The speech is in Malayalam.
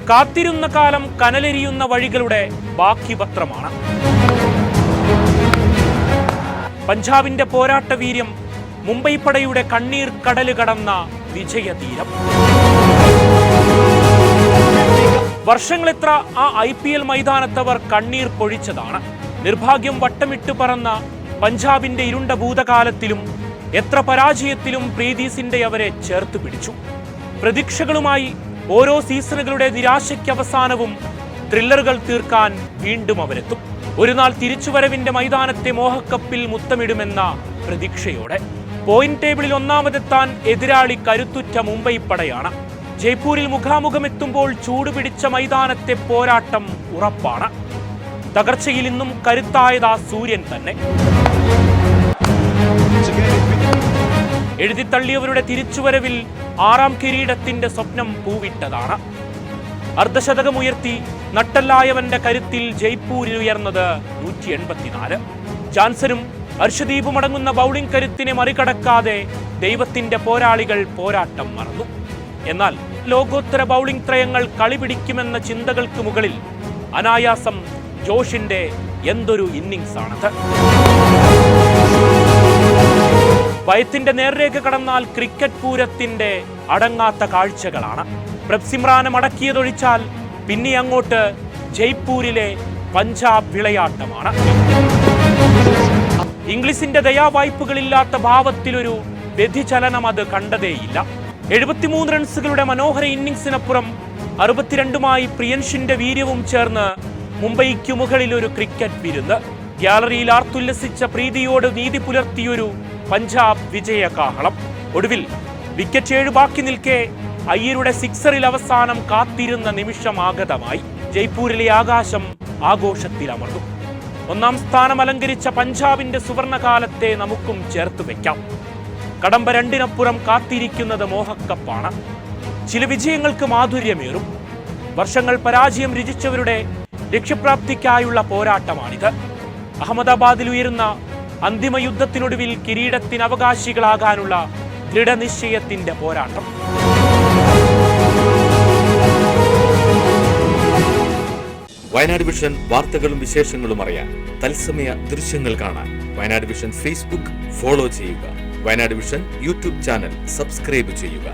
കാത്തിരുന്ന കാലം കനലെരിയുന്ന വഴികളുടെ ബാക്കി പത്രമാണ്. പഞ്ചാബിന്റെ പോരാട്ട വീര്യം, മുംബൈ പടയുടെ കണ്ണീർ കടല് കടന്ന വിജയതീരം. വർഷങ്ങളെത്ര ആ IPL മൈതാനത്തവർ കണ്ണീർ പൊഴിച്ചതാണ്. നിർഭാഗ്യം വട്ടമിട്ട് പറന്ന പഞ്ചാബിന്റെ ഇരുണ്ട ഭൂതകാലത്തിലും എത്ര പരാജയത്തിലും പ്രീതി അവരെ ചേർത്ത് പിടിച്ചു. പ്രതീക്ഷകളുമായി ഓരോ സീസണുകളുടെ നിരാശയ്ക്ക് അവസാനവും ത്രില്ലറുകൾ തീർക്കാൻ വീണ്ടും അവരെത്തും. ഒരു നാൾ തിരിച്ചുവരവിന്റെ മൈതാനത്തെ മോഹക്കപ്പിൽ മുത്തമിടുമെന്ന പ്രതീക്ഷയോടെ. പോയിന്റ് ടേബിളിൽ ഒന്നാമതെത്താൻ എതിരാളി കരുത്തുറ്റ മുംബൈ പടയാണ്. ജയ്പൂരിൽ മുഖാമുഖമെത്തുമ്പോൾ ചൂടുപിടിച്ച മൈതാനത്തെ പോരാട്ടം ഉറപ്പാണ്. തകർച്ചയിൽ ഇന്നും കരുത്തായതാ സൂര്യൻ തന്നെ. എഴുതിത്തള്ളിയവരുടെ തിരിച്ചുവരവിൽ 6ാം കിരീടത്തിന്റെ സ്വപ്നം പൂവിട്ടതാണ്. അർദ്ധശതകമുയർത്തി നട്ടല്ലായവന്റെ കരുത്തിൽ ജയ്പൂരിൽ ഉയർന്നത് 184. ജാൻസനും അർഷദീപും അടങ്ങുന്ന ബൗളിംഗ് കരുത്തിനെ മറികടക്കാതെ ദൈവത്തിന്റെ പോരാളികൾ പോരാട്ടം മറന്നു. എന്നാൽ ലോകോത്തര ബൗളിംഗ് ത്രയങ്ങൾ കളിപിടിക്കുമെന്ന ചിന്തകൾക്ക് മുകളിൽ അനായാസം ജോഷിന്റെ എന്തൊരു ഇന്നിംഗ്സ് ആണത്. ഭയത്തിന്റെ നേർരേഖ കടന്നാൽ ക്രിക്കറ്റ് പൂരത്തിന്റെ അടങ്ങാത്ത കാഴ്ചകളാണ്. പ്രഭ്സിമ്രാനെ മടക്കിയതൊഴിച്ചാൽ പിന്നെ അങ്ങോട്ട് ജയ്പൂരിലെ പഞ്ചാബ് വിളയാട്ടമാണ്. ഇംഗ്ലീഷിന്റെ ദയാവായ്പകളില്ലാത്ത ഭാവത്തിലൊരു വ്യതിചലനം അത് കണ്ടതേയില്ല. 73 റൺസുകളുടെ മനോഹര ഇന്നിംഗ്സിനപ്പുറം 62മായി പ്രിയൻഷിന്റെ വീര്യവും ചേർന്ന് മുംബൈക്കു മുകളിൽ ഒരു ക്രിക്കറ്റ് വിരുന്ന്. ഗ്യാലറിയിൽ ആർത്തുല്ലസിച്ച പ്രീതിയോട് നീതി പുലർത്തിയൊരു പഞ്ചാബ് വിജയകാഹളം. ഒടുവിൽ വിക്കറ്റ് 7 ബാക്കി നിൽക്കെ അയ്യരുടെ സിക്സറിൽ അവസാനം കാത്തിരുന്ന നിമിഷം ആഗതമായി. ജയ്പൂരിലെ ആകാശം ആഘോഷത്തിലമർന്നു. 1ാം സ്ഥാനം അലങ്കരിച്ച പഞ്ചാബിന്റെ സുവർണകാലത്തെ നമുക്കും ചേർത്ത് വെക്കാം. കടമ്പ 2-നപ്പുറം കാത്തിരിക്കുന്നത് മോഹക്കപ്പാണ്. ചില വിജയങ്ങൾക്ക് മാധുര്യമേറും. വർഷങ്ങൾ പരാജയം രുചിച്ചവരുടെ ലക്ഷ്യപ്രാപ്തിക്കായുള്ള പോരാട്ടമാണിത്. അഹമ്മദാബാദിൽ ഉയരുന്ന അന്തിമ യുദ്ധത്തിനൊടുവിൽ കിരീടത്തിന് അവകാശികളാകാനുള്ള ദൃഢനിശ്ചയത്തിന്റെ പോരാട്ടം. വയനാട് വിഷൻ വാർത്തകളും വിശേഷങ്ങളും അറിയാൻ തത്സമയ ദൃശ്യങ്ങൾ കാണാൻ വയനാട് വിഷൻ ഫേസ്ബുക്ക് ഫോളോ ചെയ്യുക. Wayanad vision YouTube channel subscribe ചെയ്യുക.